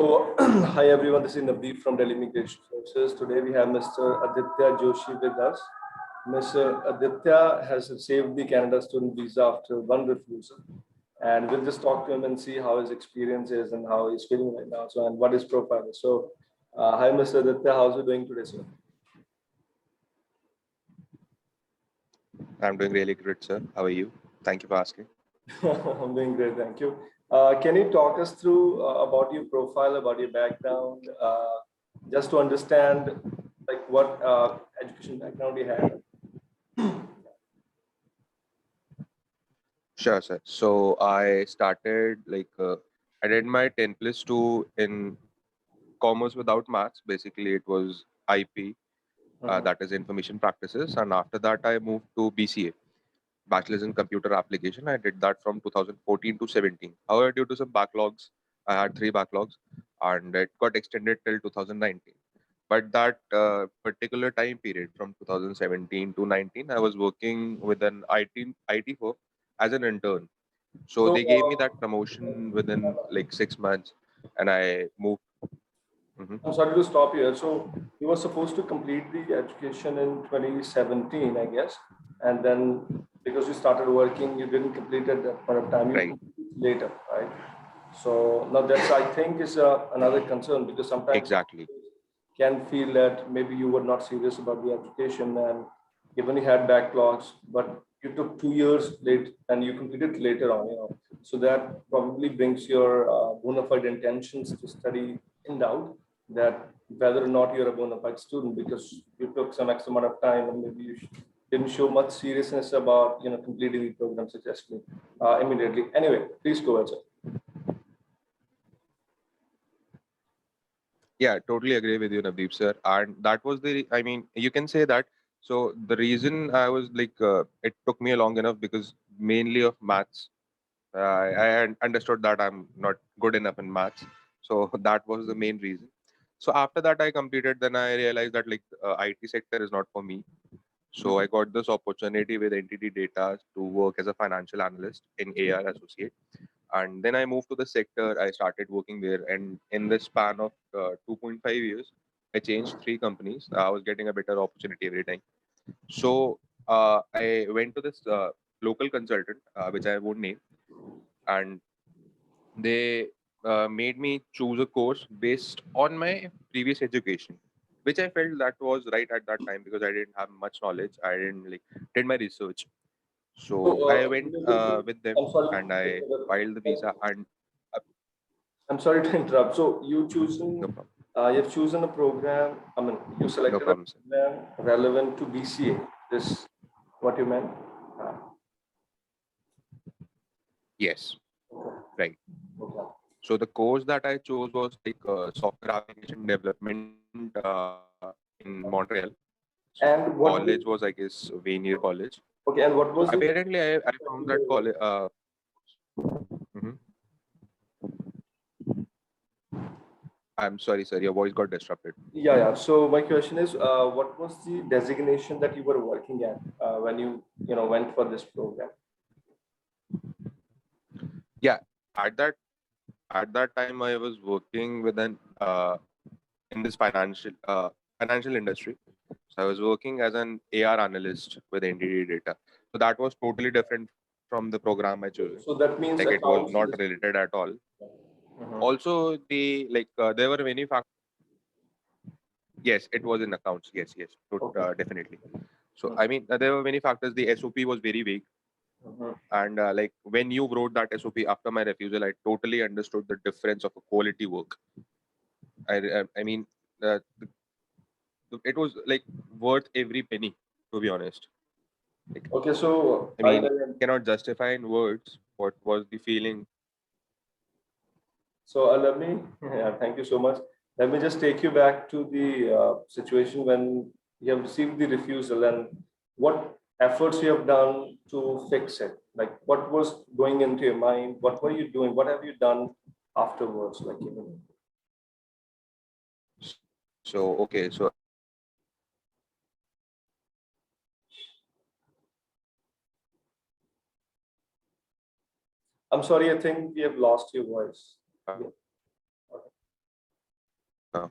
So, hi everyone, this is Navdeep from Delhi Immigration Services. Today we have Mr. Aditya Joshi with us. Mr. Aditya has received the Canada student visa after one refusal. And we'll just talk to him and see how his experience is and how he's feeling right now. So, and what his profile is. So, hi Mr. Aditya, how's you doing today, sir? I'm doing really good, sir. How are you? Thank you for asking. I'm doing great, thank you. Can you talk us through about your profile, about your background, just to understand like what education background you had? Sure, sir. So I started I did my 10 plus 2 in commerce without maths. Basically, it was IP, that is information practices. And after that, I moved to BCA, Bachelor's in Computer Application. I did that from 2014 to 17. However, due to some backlogs, I had three backlogs and it got extended till 2019. But that particular time period from 2017 to 19, I was working with an IT firm as an intern. So So, they gave me that promotion within like 6 months, and I moved. Mhm. I'm sorry to stop you. So, you were supposed to complete the education in 2017, I guess, and then because you started working, you didn't complete at that point of time. You Right. completed later, right? So now that's I think is another concern because sometimes Exactly. can feel that maybe you were not serious about the education and even you had backlogs, but you took 2 years late and you completed later on, So that probably brings your bona fide intentions to study in doubt that whether or not you're a bona fide student because you took some X amount of time and maybe you didn't show much seriousness about, completing the program successfully immediately. Anyway, please go ahead, sir. Yeah, totally agree with you, Navdeep sir. And that was I mean, you can say that. So the reason I was it took me long enough because mainly of maths. I understood that I'm not good enough in maths. So that was the main reason. So after that, I completed. Then I realized that IT sector is not for me. So I got this opportunity with Entity Data to work as a financial analyst in AR Associate. And then I moved to the sector. I started working there, and in the span of 2.5 years, I changed three companies. I was getting a better opportunity every time. So I went to this local consultant, which I won't name, and they made me choose a course based on my previous education, which I felt that was right at that time because I didn't have much knowledge. I didn't did my research. So, So I went with them I'm sorry. and I filed the visa and I'm sorry to interrupt. So no problem. you've chosen a program. I mean, you No selected a problem, sir. program relevant to BCA. This what you meant? Yes, right. Okay. So the course that I chose was software application development in Montreal. So And what? college was, I guess, Vanier College. Okay. And what So was the? apparently, I found that college. Mhm. I'm sorry, sir. Your voice got disrupted. Yeah, yeah. So my question is, what was the designation that you were working at when you went for this program? Yeah, at that time, I was working with an in this financial industry. So I was working as an AR analyst with NTD Data. So that was totally different from the program I chose. So that means Like it was accounts. not related at all. Mhm. Also, there were many factors. Yes, it was in accounts. Yes, yes, Okay. definitely. So I mean, there were many factors. The SOP was very vague, Mhm. and when you wrote that SOP after my refusal, I totally understood the difference of a quality work. I mean, it was like worth every penny, to be honest. Like, Okay. So I mean, cannot justify in words what was the feeling. So let me, yeah, thank you so much. Let me just take you back to the situation when you have received the refusal and what efforts you have done to fix it. Like what was going into your mind? What were you doing? What have you done afterwards? So okay, so I'm sorry, I think we have lost your voice. Yeah. Okay. Uh,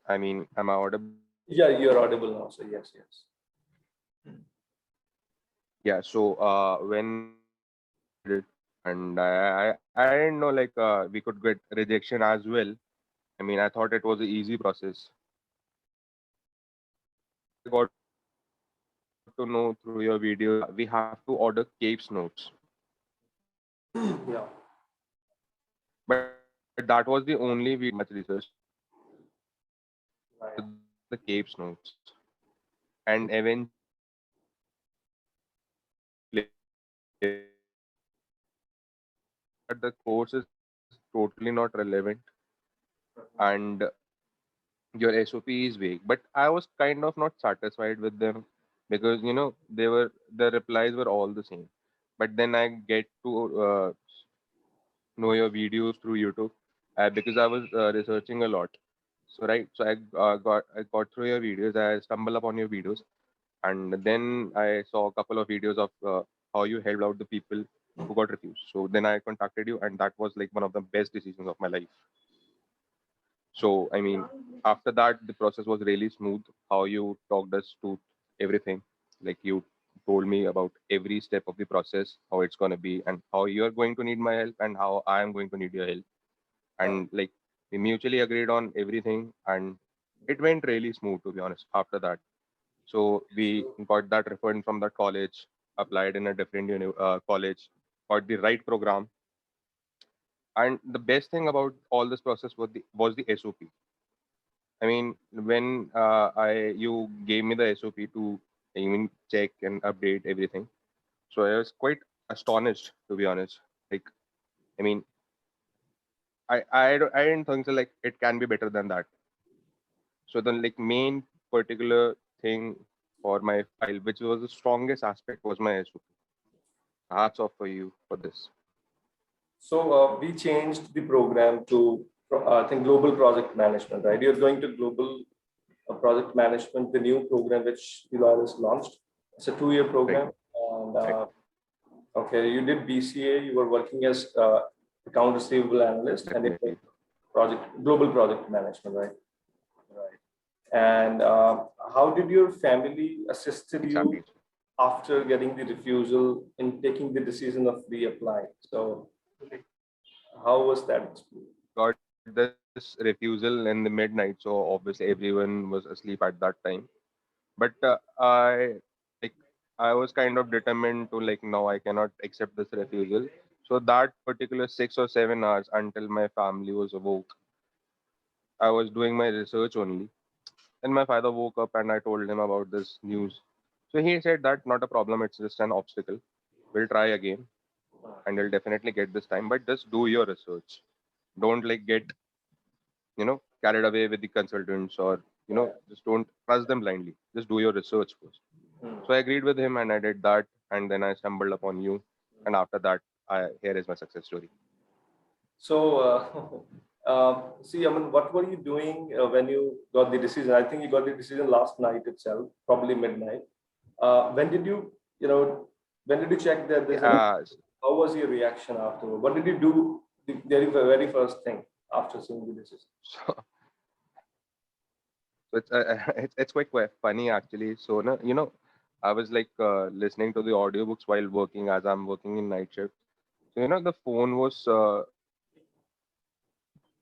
I mean, am I audible? Yeah, you're audible now. So yes, yes. Yeah. So when did and I didn't know like we could get rejection as well. I mean, I thought it was an easy process. I got to know through your video we have to order Cape's notes, Yeah. but that was the only video much research Right. the Cape's notes, and eventually that the course is totally not relevant and your SOP is vague. But I was kind of not satisfied with them because the replies were all the same. But then I get to know your videos through YouTube because I was researching a lot. So right, so I got through your videos. I stumbled upon your videos, and then I saw a couple of videos of how you helped out the people who got refused. So then I contacted you, and that was like one of the best decisions of my life. So, I mean, after that, the process was really smooth. How you talked us to everything, like you told me about every step of the process, how it's going to be, and how you're going to need my help, and how I am going to need your help. Right. And like we mutually agreed on everything, and it went really smooth, to be honest, after that. So, we got that refund from that college, applied in a different college, got the right program. And the best thing about all this process was the SOP. I mean, when I you gave me the SOP to even check and update everything, so I was quite astonished, to be honest. Like, I mean, I didn't think so. Like, it can be better than that. So the like main particular thing for my file, which was the strongest aspect, was my SOP. Hats off for you for this. So we changed the program to, I think, global project management, right? You're going to global project management, the new program which Deloitte has launched. It's a 2-year Right, program. And right, okay, you did BCA. You were working as account receivable analyst, and it was definitely. global project management, right? Right. And how did your family assisted you Exactly. after getting the refusal in taking the decision of reapplying? So how was that experience? Got this refusal in the midnight, so obviously everyone was asleep at that time. But like I was kind of determined to like no, I cannot accept this refusal. So that particular 6 or 7 hours until my family was awoke, I was doing my research only. Then my father woke up and I told him about this news. So he said that not a problem, it's just an obstacle. We'll try again and you'll definitely get this time. But just do your research. Don't like get carried away with the consultants or Right. just don't trust them blindly. Just do your research first. Hmm. So I agreed with him and I did that. And then I stumbled upon you. And after that, here is my success story. So, see, I mean, what were you doing when you got the decision? I think you got the decision last night itself, probably midnight. When did when did you check that there's an, Yeah. how was your reaction after? What did you do the very first thing after seeing the decision? So, it's quite funny actually. So, no, I was like listening to the audiobooks while working as I'm working in night shift. So, the phone was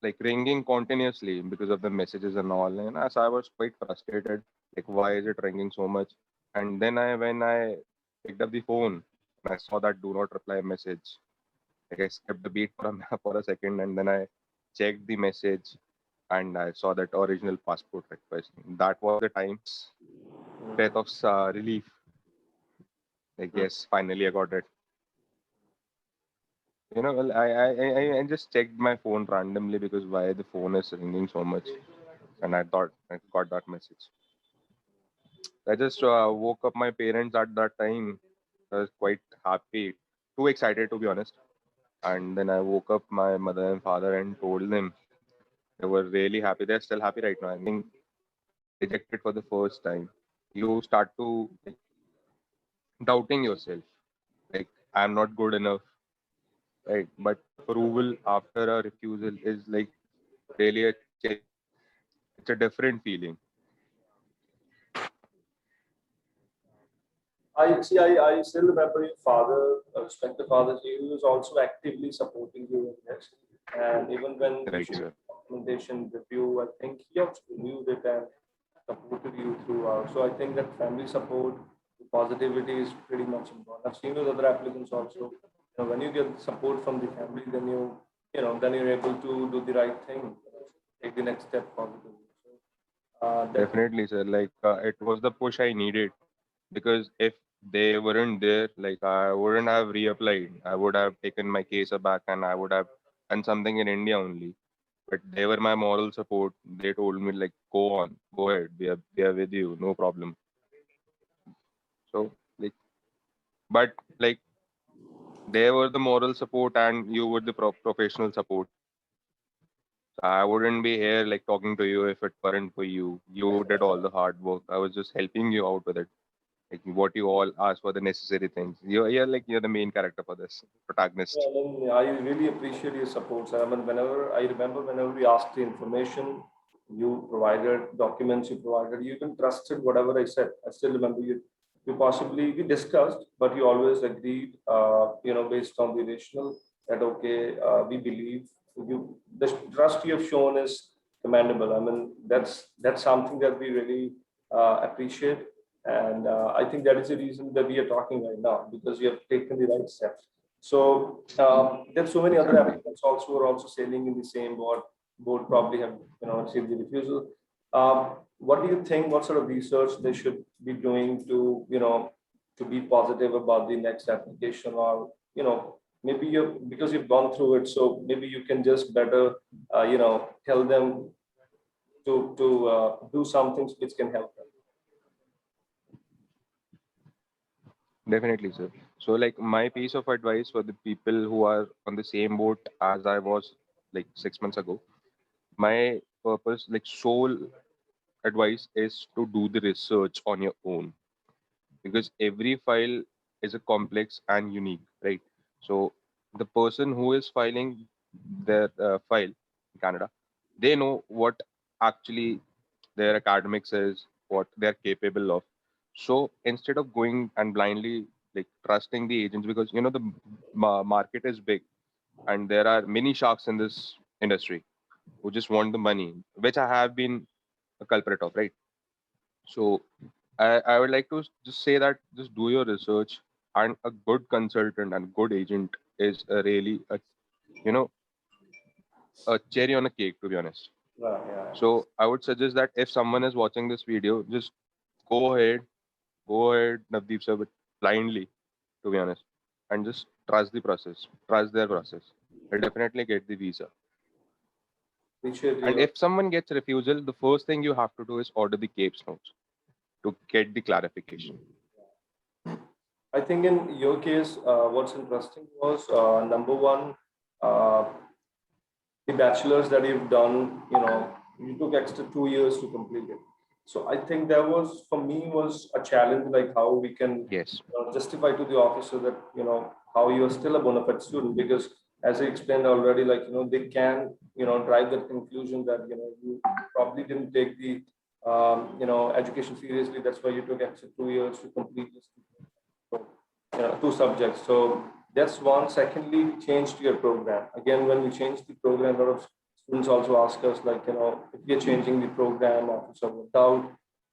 like ringing continuously because of the messages and all. And as I was quite frustrated, like why is it ringing so much? And then when I picked up the phone and I saw that do not reply message, like I skipped the beat for a for a second, and then I checked the message and I saw that original passport request. That was the time's breath of relief. Like yes, finally I got it. Well, I just checked my phone randomly because why the phone is ringing so much, and I thought I got that message. I just woke up my parents at that time. I was quite happy, too excited to be honest. And then I woke up my mother and father and told them they were really happy. They're still happy right now. I mean, rejected for the first time. You start to like, doubting yourself. Like I'm not good enough. right? But approval after a refusal is like really a cherry. It's a different feeling. I see. I still remember your father, respected father. He was also actively supporting you in this, and even when you Right, should sir. documentation review, I think he also reviewed it and supported you throughout. So I think that family support, positivity is pretty much important. I've seen with other applicants also. When you get support from the family, then then you're able to do the right thing, take the next step positively. So, that Definitely, sir. Like it was the push I needed because if they weren't there, like I wouldn't have reapplied. I would have taken my case back and I would have done something in India only. But they were my moral support. They told me like, go on, go ahead. We are with you, no problem. So like, but like they were the moral support and you were the professional support. So I wouldn't be here like talking to you if it weren't for you. You did all the hard work. I was just helping you out with it. Like what you all ask for the necessary things. You're the main character for this Yeah, protagonist. I really appreciate your support, sir. I remember whenever we asked the information, you provided documents, you provided, you even trusted whatever I said. I still remember you possibly, we discussed, but you always agreed, based on the rational that, okay, we believe the trust you have shown is commendable. That's something that we really appreciate. And I think that is the reason that we are talking right now, because you have taken the right steps. So there's so many other Exactly. applicants also who are also sailing in the same boat. Boat probably have received the refusal. What do you think? What sort of research they should be doing to to be positive about the next application, or maybe you because you've gone through it, so maybe you can just better tell them to do something which can help them. Definitely, sir. So like my piece of advice for the people who are on the same boat as I was like 6 months ago, my purpose, like sole advice is to do the research on your own because every file is a complex and unique, right? So the person who is filing their file in Canada, they know what actually their academics is, what they're capable of. So instead of going and blindly like trusting the agents, because the market is big and there are many sharks in this industry who just want the money, which I have been a culprit of, right? So I would like to just say that just do your research and a good consultant and good agent is a really you know a cherry on a cake, to be honest. Yeah. So I would suggest that if someone is watching this video, just go ahead, Navdeep sir, but blindly, to be honest, and just trust the process, trust their process. They'll definitely get the visa. Appreciate And your if someone gets refusal, the first thing you have to do is order the CAPES notes to get the clarification. I think in your case, what's interesting was number one, the bachelor's that you've done, you took extra 2 years to complete it. So I think that was for me was a challenge, like how we can Yes, justify to the officer that how you are still a bona fide student, because as I explained already, like they can drive that conclusion that you probably didn't take the education seriously. That's why you took extra 2 years to complete this. So, two subjects. So that's one. Secondly, we changed your program. Again, when we changed the program, a lot of students also ask us, like, if we are changing the program after some doubt,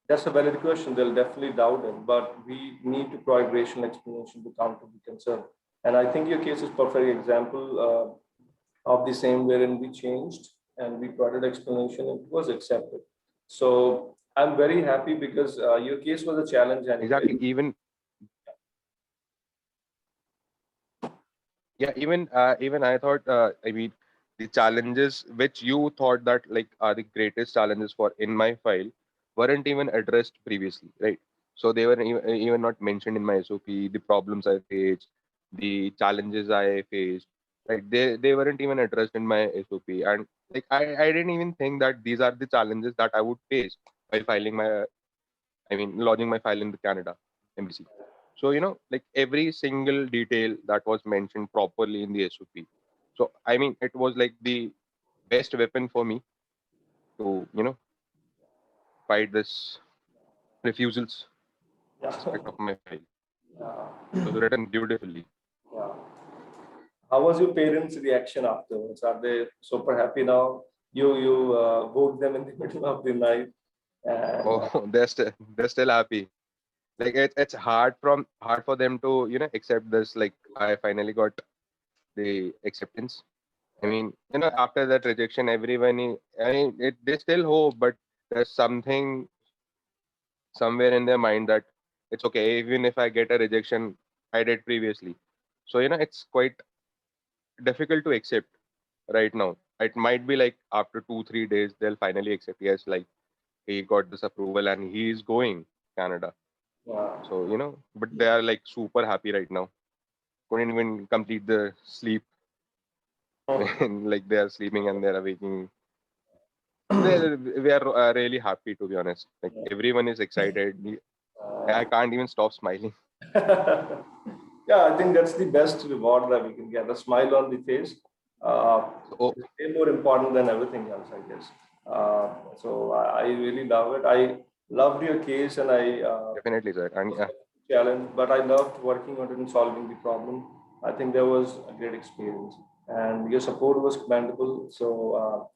that's a valid question. They'll definitely doubt it, but we need to provide rational explanation to counter the concern. And I think your case is perfect example of the same, wherein we changed and we provided explanation and it was accepted. So I'm very happy because your case was a challenge anyway. exactly. Even I thought. I mean, the challenges which you thought that like are the greatest challenges for in my file weren't even addressed previously, right? So they were even not mentioned in my SOP. The problems I faced, the challenges I faced, right? They weren't even addressed in my SOP, and like I didn't even think that these are the challenges that I would face while filing my, I mean, lodging my file in the Canada embassy. So, like every single detail that was mentioned properly in the SOP. So, I mean, it was like the best weapon for me to, fight this refusals Yeah. aspect of my file. Yeah. It was written beautifully. Yeah. How was your parents' reaction afterwards? Are they super happy now? You woke them in the middle of the night, and Oh, they're still happy. Like it's hard for them to accept this. Like I finally got the acceptance. I mean, after that rejection, I mean, they still hope, but there's something somewhere in their mind that it's okay, even if I get a rejection I did previously. So, it's quite difficult to accept right now. It might be like after 2-3 days, they'll finally accept, yes, like he got this approval and he's going Canada. yeah. So, but they are like super happy right now. Couldn't even complete the sleep. Like they are sleeping and they're waking. We are really happy, to be honest. Like everyone is excited. I can't even stop smiling. Yeah, I think that's the best reward that we can get, a smile on the face. So It's way more important than everything else, I guess. So I really love it. I loved your case, and I definitely, sir. And was a challenge, but I loved working on it and solving the problem. I think that was a great experience, and your support was commendable. So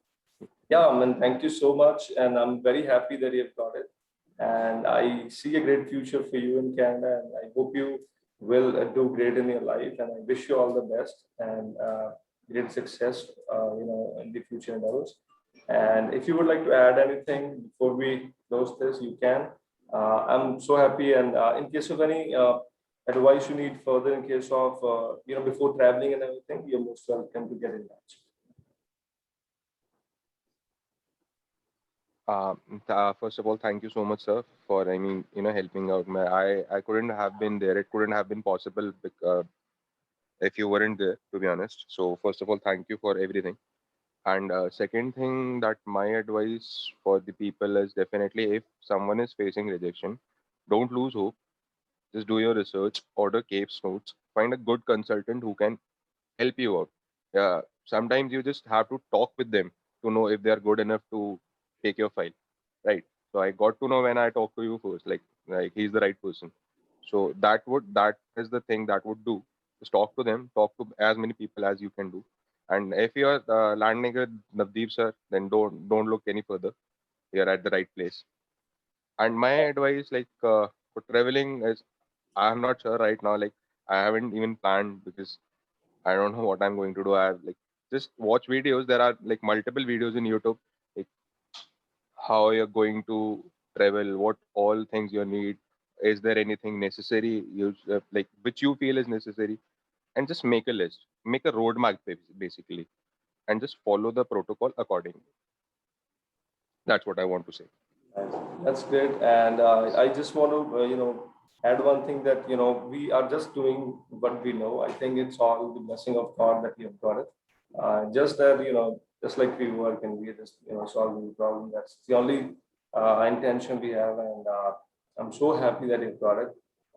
yeah, I mean, thank you so much, and I'm very happy that you've got it. And I see a great future for you in Canada, and I hope you will do great in your life. And I wish you all the best and great success, in the future endeavors. And if you would like to add anything before we close this, you can. I'm so happy, and in case of any advice you need further, in case of before traveling and everything, you're most welcome to get in touch. First of all, thank you so much, sir, for helping out. I couldn't have been there. It couldn't have been possible if you weren't there, to be honest. So first of all, thank you for everything. And second thing that my advice for the people is definitely if someone is facing rejection, don't lose hope. Just do your research, order Cape's notes, find a good consultant who can help you out. Yeah, sometimes you just have to talk with them to know if they are good enough to take your file, right? So I got to know when I talked to you first, like he's the right person. So that is the thing that would do. Just talk to them, talk to as many people as you can do. And if you're landing with Navdeep sir, then don't look any further. You're at the right place. And my advice, for traveling, is I'm not sure right now. Like I haven't even planned because I don't know what I'm going to do. I have like just watch videos. There are like multiple videos in YouTube, like how you're going to travel, what all things you need. Is there anything necessary? You like which you feel is necessary, and just make a list, make a roadmap basically, and just follow the protocol accordingly. That's what I want to say. Nice. That's great. And I just want to, add one thing that, we are just doing what we know. I think it's all the blessing of God that we have got it. Just that, just like we work and we are just, solving the problem. That's the only intention we have. And I'm so happy that you've got it.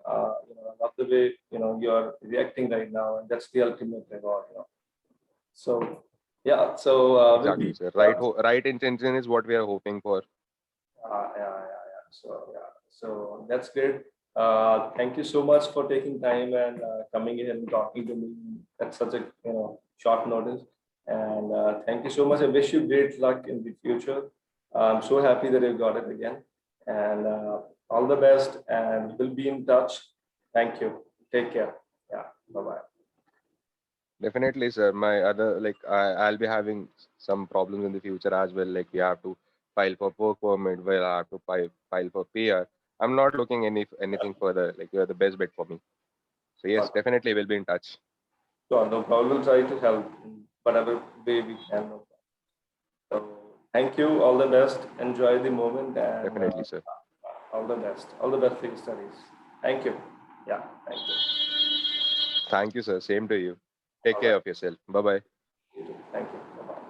I love the way, you're reacting right now. And that's the ultimate reward, So, yeah. So we'll be Exactly, sir. Right intention is what we are hoping for. yeah. So that's great. Thank you so much for taking time and coming in and talking to me at such a short notice. And thank you so much. I wish you great luck in the future. I'm so happy that you got it again. And all the best. And we'll be in touch. Thank you. Take care. Yeah. Bye bye. Definitely, sir. My other I'll be having some problems in the future as well. Like we have to file for work permit, where I have to file for PR. I'm not looking anything further. Like you're the best bet for me. So yes, definitely we'll be in touch. Sure, no problem. We'll try to help in whatever way we can. No So thank you. All the best. Enjoy the moment and Definitely, sir. all the best. All the best for your studies. Thank you. Yeah. Thank you. Thank you, sir. Same to you. Take All care right. of yourself. Bye bye. You too. Thank you. Bye-bye.